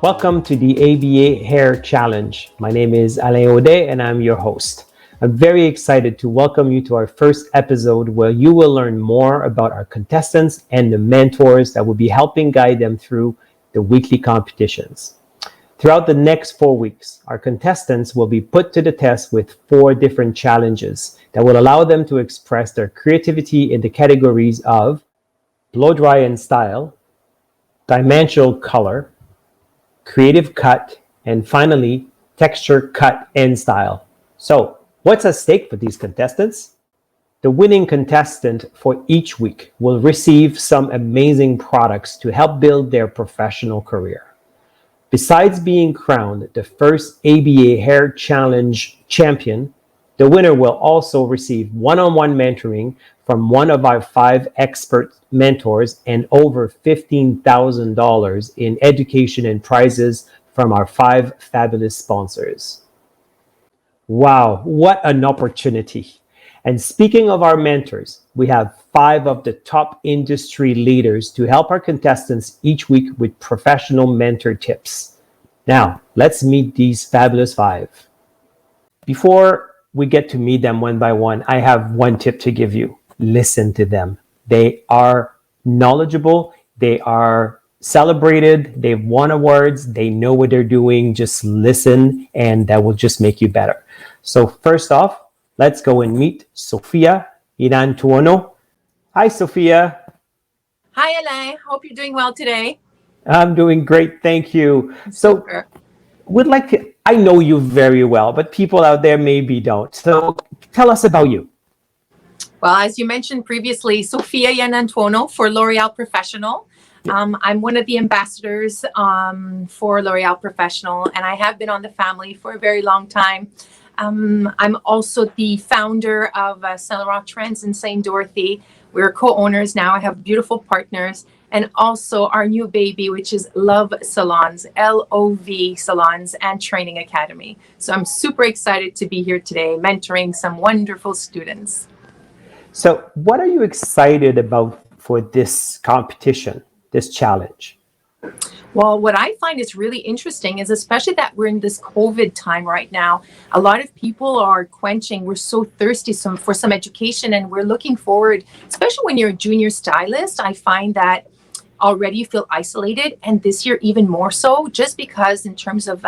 Welcome to the ABA Hair Challenge. My name is Alain Audet and I'm your host. I'm very excited to welcome you to our first episode where you will learn more about our contestants and the mentors that will be helping guide them through the weekly competitions. Throughout the next 4 weeks, our contestants will be put to the test with 4 different challenges that will allow them to express their creativity in the categories of blow dry and style, dimensional color, creative cut, and finally, texture cut and style. So, what's at stake for these contestants? The winning contestant for each week will receive some amazing products to help build their professional career. Besides being crowned the first ABA Hair Challenge champion, the winner will also receive one-on-one mentoring from one of our 5 expert mentors and over $15,000 in education and prizes from our 5 fabulous sponsors. Wow, what an opportunity. And speaking of our mentors, we have 5 of the top industry leaders to help our contestants each week with professional mentor tips. Now, let's meet these fabulous 5. Before we get to meet them one by one, I have one tip to give you. Listen to them. They are knowledgeable. They are celebrated. They've won awards. They know what they're doing. Just listen, and that will just make you better. So first off, let's go and meet Sofia Inantuono. Hi, Sofia. Hi, Alain. Hope you're doing well today. I'm doing great. Thank you. Super. I know you very well, but people out there maybe don't. So tell us about you. Well, as you mentioned previously, Sofia Yanantuono for L'Oreal Professional. I'm one of the ambassadors for L'Oreal Professional, and I have been on the family for a very long time. I'm also the founder of Saint Laurent Trends in St. Dorothy. We're co-owners now. I have beautiful partners. And also our new baby, which is Love Salons, LOV Salons and Training Academy. So I'm super excited to be here today, mentoring some wonderful students. So what are you excited about for this competition, this challenge? Well, what I find is really interesting is especially that we're in this COVID time right now. A lot of people are quenching. We're so thirsty for some education, and we're looking forward, especially when you're a junior stylist. I find that already you feel isolated, and this year even more so, just because in terms of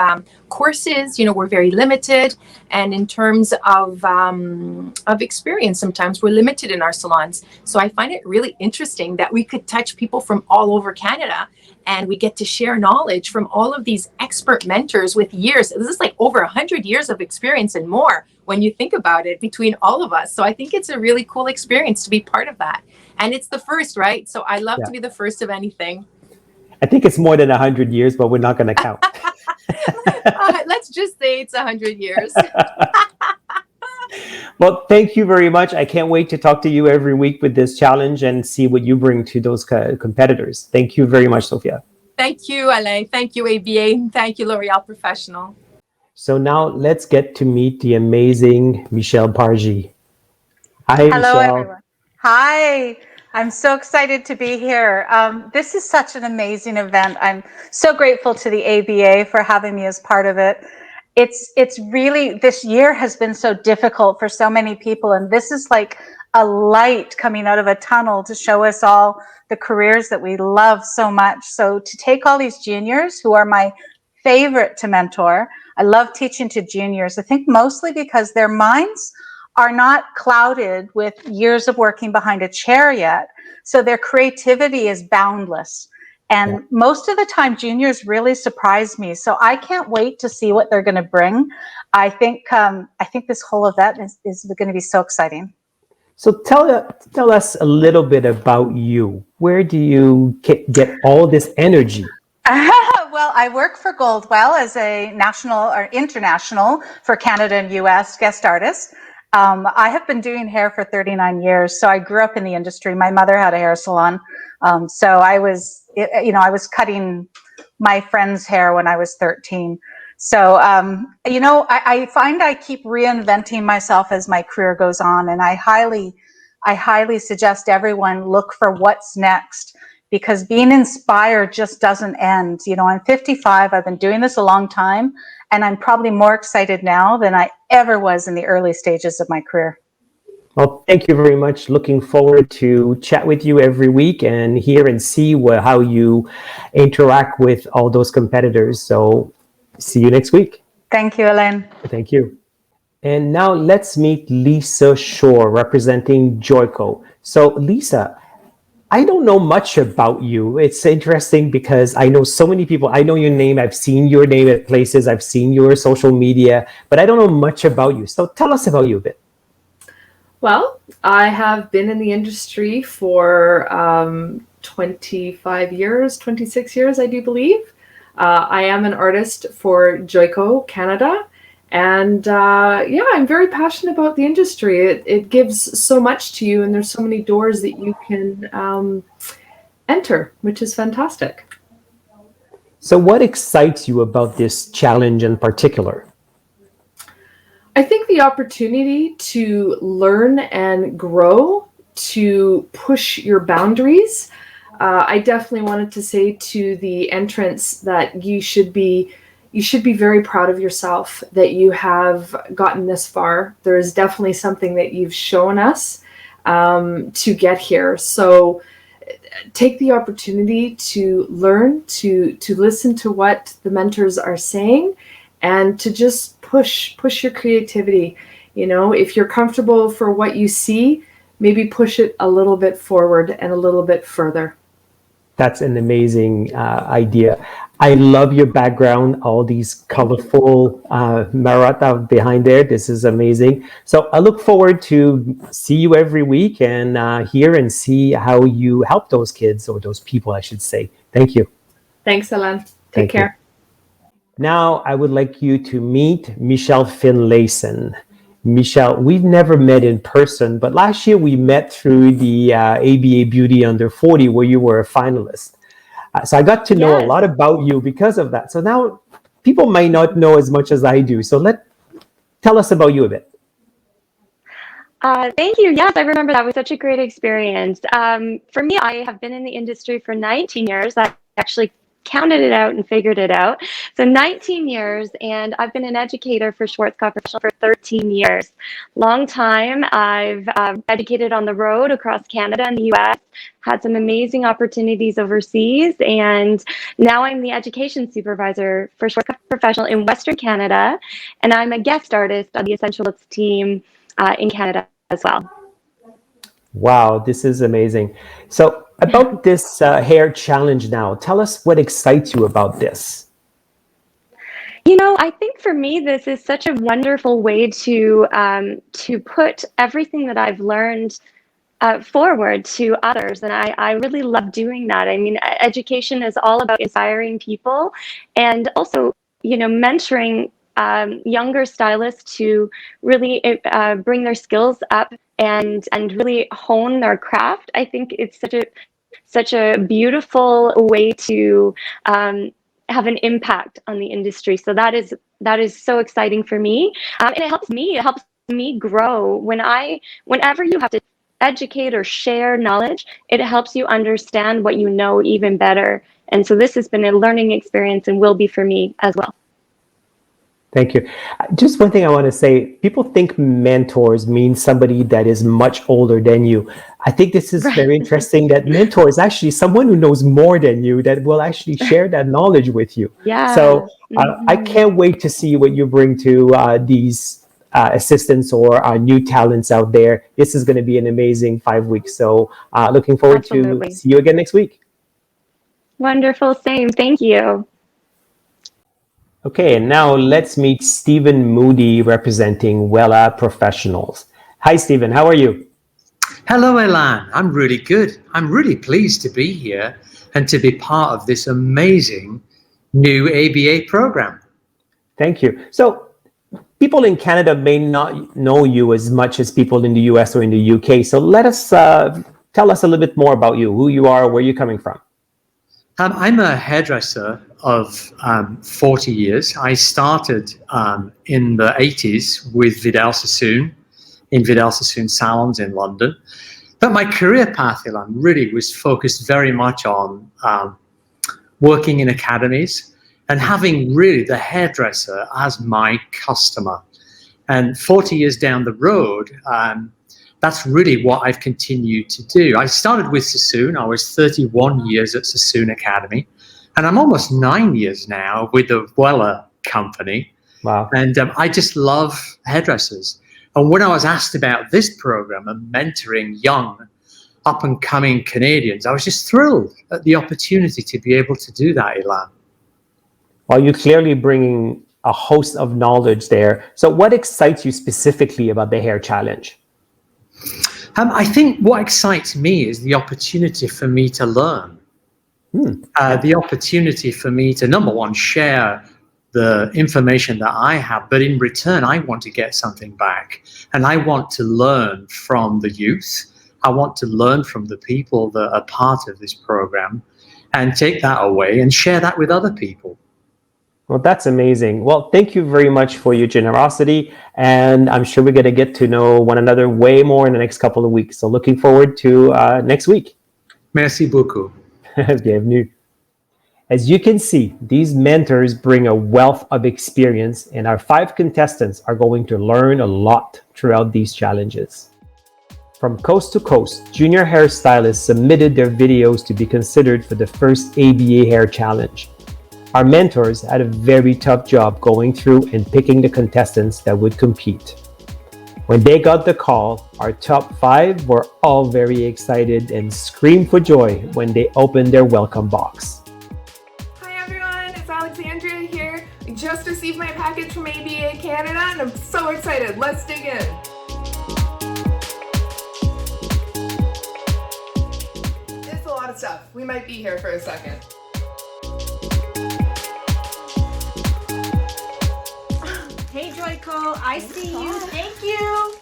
courses, we're very limited, and in terms of experience, sometimes we're limited in our salons. So I find it really interesting that we could touch people from all over Canada, and we get to share knowledge from all of these expert mentors with years. This is like over 100 years of experience and more when you think about it between all of us. So I think it's a really cool experience to be part of that. And it's the first, right? So I love to be the first of anything. I think it's more than 100 years, but we're not going to count. Let's just say it's 100 years. Well, thank you very much. I can't wait to talk to you every week with this challenge and see what you bring to those competitors. Thank you very much, Sofia. Thank you, Alain. Thank you, ABA. Thank you, L'Oreal Professional. So now let's get to meet the amazing Michelle Pargy. Hi, Hello, Michelle. everyone. Hi. I'm so excited to be here. This is such an amazing event. I'm so grateful to the ABA for having me as part of it. It's really, this year has been so difficult for so many people, and this is like a light coming out of a tunnel to show us all the careers that we love so much. So to take all these juniors who are my favorite to mentor, I love teaching to juniors, I think mostly because their minds are not clouded with years of working behind a chair yet. So their creativity is boundless. And most of the time, juniors really surprise me. So I can't wait to see what they're going to bring. I think this whole event is going to be so exciting. So tell us a little bit about you. Where do you get all this energy? Well, I work for Goldwell as a national or international for Canada and US guest artist. I have been doing hair for 39 years. So I grew up in the industry. My mother had a hair salon. So I was cutting my friend's hair when I was 13. So, I find I keep reinventing myself as my career goes on. And I highly suggest everyone look for what's next. because being inspired just doesn't end. You know, I'm 55, I've been doing this a long time, and I'm probably more excited now than I ever was in the early stages of my career. Well, thank you very much. Looking forward to chat with you every week and hear and see how you interact with all those competitors. So see you next week. Thank you, Alain. Thank you. And now let's meet Lisa Shore representing Joico. So Lisa, I don't know much about you. It's interesting because I know so many people. I know your name. I've seen your name at places. I've seen your social media, but I don't know much about you. So tell us about you a bit. Well, I have been in the industry for 25 years, 26 years, I do believe. I am an artist for Joico Canada. And I'm very passionate about the industry. It gives so much to you, and there's so many doors that you can enter, which is fantastic. So what excites you about this challenge in particular? I think the opportunity to learn and grow, to push your boundaries. I definitely wanted to say to the entrants that you should be very proud of yourself that you have gotten this far. There is definitely something that you've shown us to get here. So take the opportunity to learn, to listen to what the mentors are saying, and to just push your creativity. You know, if you're comfortable for what you see, maybe push it a little bit forward and a little bit further. That's an amazing idea. I love your background, all these colorful Maratha behind there. This is amazing. So I look forward to see you every week and hear and see how you help those kids, or those people, I should say. Thank you. Thanks, Alain. Take Thank you. care. Now I would like you to meet Michelle Finlayson. Michelle, we've never met in person, but last year we met through the ABA Beauty Under 40, where you were a finalist. So I got to know a lot about you because of that. So now people might not know as much as I do. So tell us about you a bit. Thank you. Yes, I remember that was such a great experience. For me, I have been in the industry for 19 years. I actually counted it out and figured it out. So 19 years, and I've been an educator for Schwarzkopf Professional for 13 years. Long time. I've educated on the road across Canada and the US, had some amazing opportunities overseas, and now I'm the education supervisor for Schwarzkopf Professional in Western Canada, and I'm a guest artist on the Essential Looks team in Canada as well. Wow, this is amazing. So about this hair challenge now, tell us what excites you about this. You know, I think for me, this is such a wonderful way to put everything that I've learned forward to others. And I really love doing that. I mean, education is all about inspiring people, and also, you know, mentoring younger stylists to really bring their skills up and really hone their craft. I think it's such a beautiful way to have an impact on the industry. So that is so exciting for me, and it helps me grow. Whenever you have to educate or share knowledge, it helps you understand what you know even better. And so this has been a learning experience, and will be for me as well. Thank you. Just one thing I want to say, people think mentors mean somebody that is much older than you. I think this is very interesting, that mentor is actually someone who knows more than you, that will actually share that knowledge with you. Yeah. So I can't wait to see what you bring to these assistants or new talents out there. This is going to be an amazing 5 weeks. So looking forward to see you again next week. Wonderful. Same. Thank you. Okay, and now let's meet Stephen Moody representing Wella Professionals. Hi, Stephen. How are you? Hello, Alain. I'm really good. I'm really pleased to be here and to be part of this amazing new ABA program. Thank you. So people in Canada may not know you as much as people in the US or in the UK. So let us tell us a little bit more about you, who you are, where you're coming from. I'm a hairdresser of 40 years. I started in the 80s with Vidal Sassoon, in Vidal Sassoon salons in London. But my career path, Ilan, really was focused very much on working in academies and having really the hairdresser as my customer. And 40 years down the road, that's really what I've continued to do. I started with Sassoon. I was 31 years at Sassoon Academy, and I'm almost 9 years now with the Weller company. Wow. And I just love hairdressers. And when I was asked about this program and mentoring young, up-and-coming Canadians, I was just thrilled at the opportunity to be able to do that, Ilan. Well, you're clearly bringing a host of knowledge there. So what excites you specifically about the hair challenge? I think what excites me is the opportunity for me to learn. The opportunity for me to, number one, share the information that I have, but in return, I want to get something back. And I want to learn from the youth. I want to learn from the people that are part of this program and take that away and share that with other people. Well, that's amazing. Well, thank you very much for your generosity. And I'm sure we're going to get to know one another way more in the next couple of weeks. So looking forward to next week. Merci beaucoup. Bienvenue. As you can see, these mentors bring a wealth of experience, and our 5 contestants are going to learn a lot throughout these challenges. From coast to coast, junior hairstylists submitted their videos to be considered for the first ABA Hair Challenge. Our mentors had a very tough job going through and picking the contestants that would compete. When they got the call, our top 5 were all very excited and screamed for joy when they opened their welcome box. Hi everyone, it's Alexandria here. I just received my package from ABA Canada and I'm so excited. Let's dig in. It's a lot of stuff. We might be here for a second. Hey Joyco, I see you. Thank you.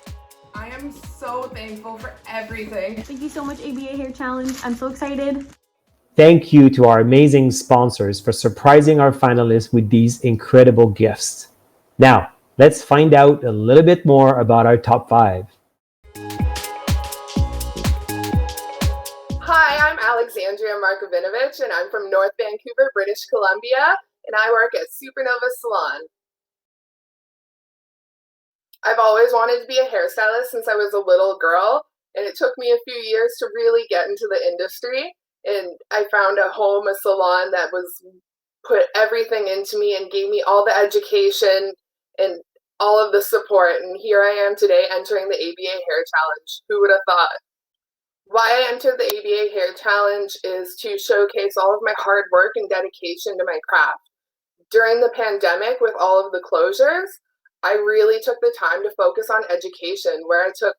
I am so thankful for everything. Thank you so much, ABA Hair Challenge. I'm so excited. Thank you to our amazing sponsors for surprising our finalists with these incredible gifts. Now, let's find out a little bit more about our top 5. Hi, I'm Alexandria Markovinovich and I'm from North Vancouver, British Columbia, and I work at Supernova Salon. I've always wanted to be a hairstylist since I was a little girl, and it took me a few years to really get into the industry. And I found a home, a salon that put everything into me and gave me all the education and all of the support. And here I am today entering the ABA Hair Challenge. Who would have thought? Why I entered the ABA Hair Challenge is to showcase all of my hard work and dedication to my craft. During the pandemic, with all of the closures, I really took the time to focus on education, where I took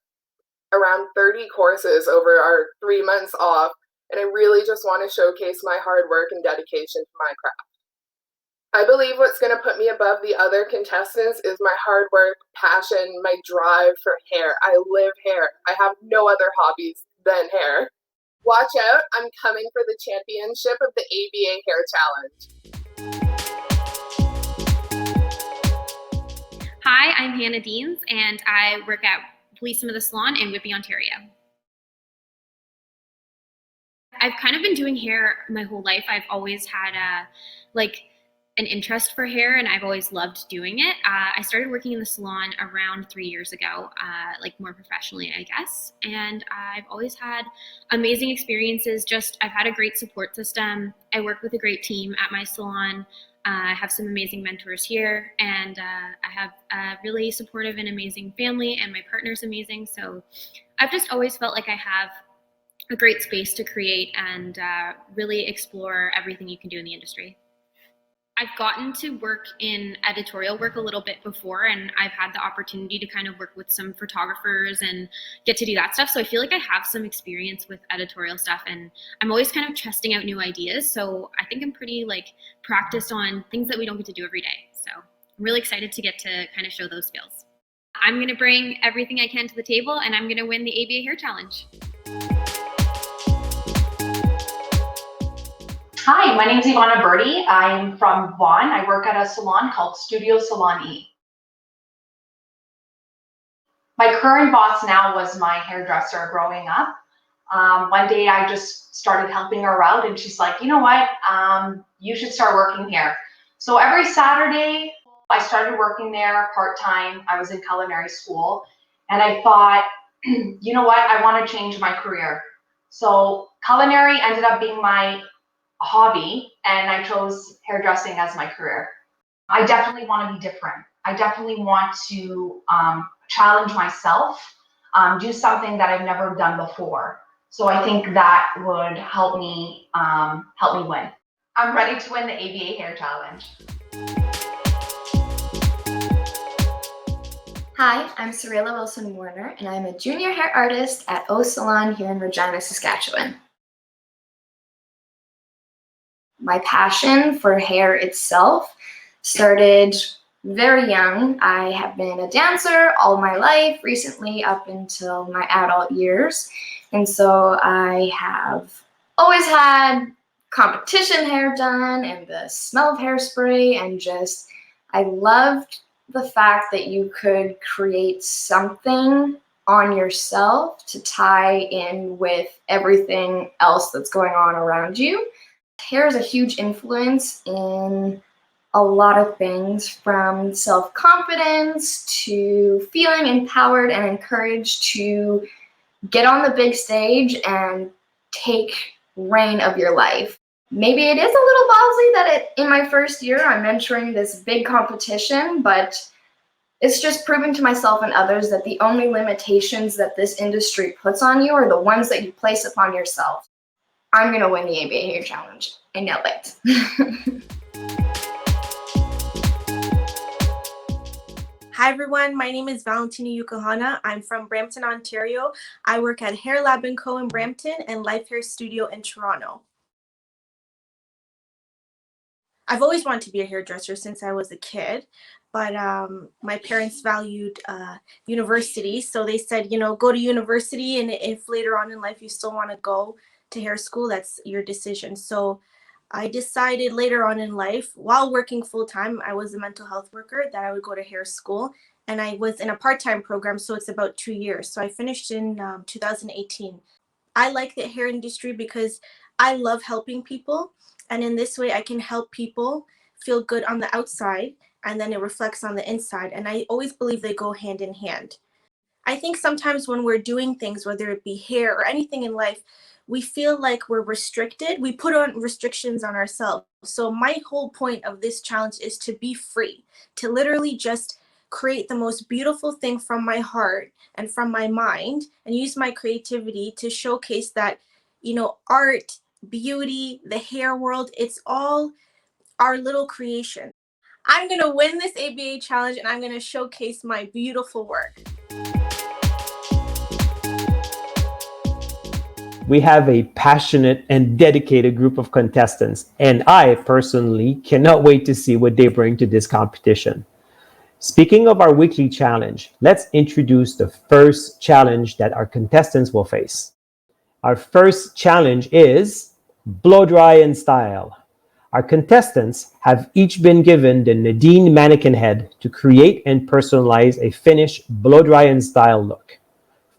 around 30 courses over our 3 months off, and I really just want to showcase my hard work and dedication to my craft. I believe what's going to put me above the other contestants is my hard work, passion, my drive for hair. I live hair. I have no other hobbies than hair. Watch out, I'm coming for the championship of the ABA Hair Challenge. Hi, I'm Hannah Deans, and I work at Finlayson of the Salon in Whitby, Ontario. I've kind of been doing hair my whole life. I've always had an interest for hair, and I've always loved doing it. I started working in the salon around 3 years ago, more professionally, I guess. And I've always had amazing experiences. I've had a great support system. I work with a great team at my salon. I have some amazing mentors here, and I have a really supportive and amazing family, and my partner's amazing. So I've just always felt like I have a great space to create and really explore everything you can do in the industry. I've gotten to work in editorial work a little bit before, and I've had the opportunity to kind of work with some photographers and get to do that stuff. So I feel like I have some experience with editorial stuff, and I'm always kind of testing out new ideas. So I think I'm pretty practiced on things that we don't get to do every day. So I'm really excited to get to kind of show those skills. I'm going to bring everything I can to the table, and I'm going to win the ABA Hair Challenge. Hi, my name is Ivana Birdie. I'm from Vaughan. I work at a salon called Studio Salon E. My current boss now was my hairdresser growing up. One day I just started helping her out, and she's like, you know what, you should start working here. So every Saturday I started working there part-time. I was in culinary school, and I thought, you know what, I want to change my career. So culinary ended up being my hobby, and I chose hairdressing as my career. I definitely want to be different. I definitely want to challenge myself, do something that I've never done before. So I think that would help me win. I'm ready to win the ABA Hair Challenge. Hi, I'm Sarayla Wilson Warner, and I'm a junior hair artist at O Salon here in Regina, Saskatchewan. My passion for hair itself started very young. I have been a dancer all my life, recently up until my adult years. And so I have always had competition hair done and the smell of hairspray, and just, I loved the fact that you could create something on yourself to tie in with everything else that's going on around you. Hair is a huge influence in a lot of things, from self-confidence to feeling empowered and encouraged to get on the big stage and take reign of your life. Maybe it is a little ballsy that in my first year I'm entering this big competition, but it's just proven to myself and others that the only limitations that this industry puts on you are the ones that you place upon yourself. I'm gonna win the ABA Hair Challenge. I know it. Hi everyone, my name is Valentina Yukohana. I'm from Brampton, Ontario. I work at Hair Lab & Co. in Brampton and Life Hair Studio in Toronto. I've always wanted to be a hairdresser since I was a kid, but my parents valued university, so they said, you know, go to university, and if later on in life you still want to go to hair school, that's your decision. So I decided later on in life, while working full-time, I was a mental health worker, that I would go to hair school, and I was in a part-time program, so it's about 2 years. So I finished in 2018. I like the hair industry because I love helping people, and in this way I can help people feel good on the outside, and then it reflects on the inside, and I always believe they go hand in hand. I think sometimes when we're doing things, whether it be hair or anything in life, we feel like we're restricted. We put on restrictions on ourselves. So my whole point of this challenge is to be free, to literally just create the most beautiful thing from my heart and from my mind, and use my creativity to showcase that, you know, art, beauty, the hair world, it's all our little creation. I'm gonna win this ABA challenge, and I'm gonna showcase my beautiful work. We have a passionate and dedicated group of contestants, and I personally cannot wait to see what they bring to this competition. Speaking of our weekly challenge, let's introduce the first challenge that our contestants will face. Our first challenge is blow dry in style. Our contestants have each been given the Nadine mannequin head to create and personalize a finished blow dry in style look.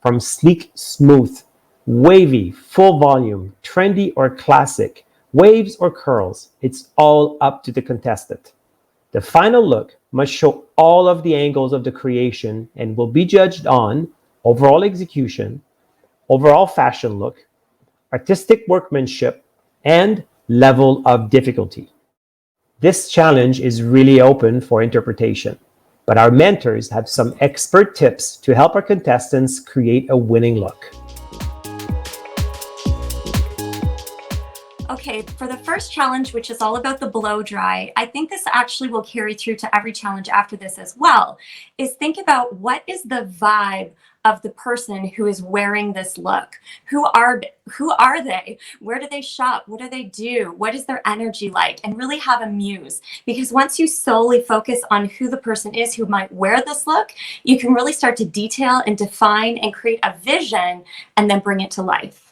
From sleek, smooth, wavy, full volume, trendy or classic, waves or curls, it's all up to the contestant. The final look must show all of the angles of the creation and will be judged on overall execution, overall fashion look, artistic workmanship, and level of difficulty. This challenge is really open for interpretation, but our mentors have some expert tips to help our contestants create a winning look. Okay, for the first challenge, which is all about the blow dry, I think this actually will carry through to every challenge after this as well, is think about what is the vibe of the person who is wearing this look. Who are they? Where do they shop? What do they do? What is their energy like? And really have a muse. Because once you solely focus on who the person is who might wear this look, you can really start to detail and define and create a vision and then bring it to life.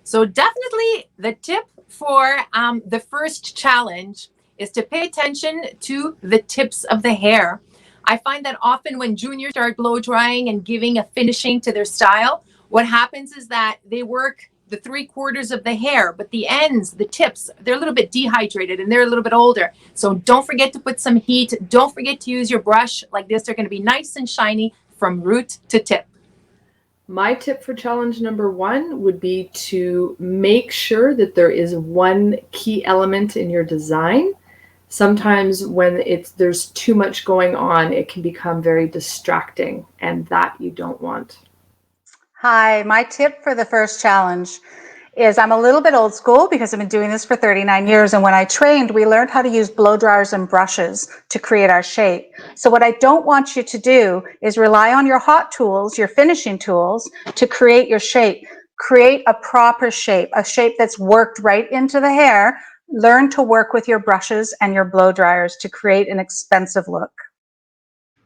So definitely the tip for the first challenge is to pay attention to the tips of the hair. I find that often when juniors start blow drying and giving a finishing to their style, What happens is that they work the 3/4 of the hair, but the ends, the tips, they're a little bit dehydrated and they're a little bit older. So don't forget to put some heat. Don't forget to use your brush like this. They're going to be nice and shiny from root to tip. My tip for challenge number 1 would be to make sure that there is one key element in your design. Sometimes when there's too much going on, it can become very distracting, and that you don't want. Hi, my tip for the first challenge is I'm a little bit old school because I've been doing this for 39 years. And when I trained, we learned how to use blow dryers and brushes to create our shape. So what I don't want you to do is rely on your hot tools, your finishing tools, to create your shape. Create a proper shape, a shape that's worked right into the hair. Learn to work with your brushes and your blow dryers to create an expensive look.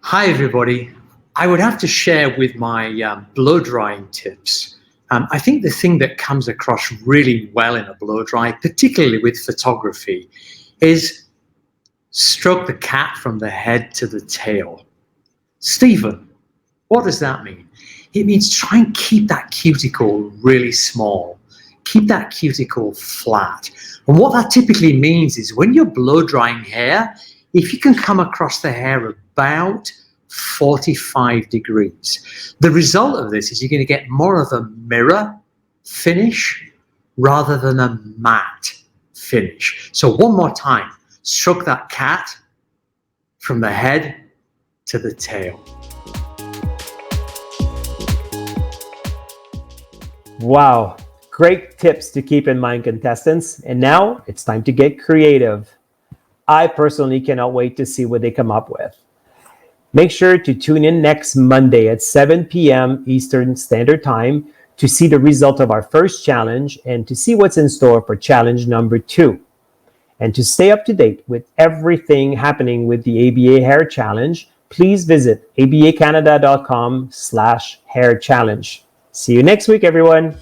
Hi, everybody. I would have to share with my blow drying tips. I think the thing that comes across really well in a blow dry, particularly with photography, is stroke the cat from the head to the tail. Stephen, what does that mean? It means try and keep that cuticle really small. Keep that cuticle flat. And what that typically means is when you're blow drying hair, if you can come across the hair about 45 degrees. The result of this is you're going to get more of a mirror finish rather than a matte finish. So one more time, stroke that cat from the head to the tail. Wow, great tips to keep in mind, contestants. And now it's time to get creative. I personally cannot wait to see what they come up with. Make sure to tune in next Monday at 7 p.m. Eastern Standard Time to see the result of our first challenge and to see what's in store for challenge number 2. And to stay up to date with everything happening with the ABA Hair Challenge, please visit abacanada.com/hair challenge. See you next week, everyone.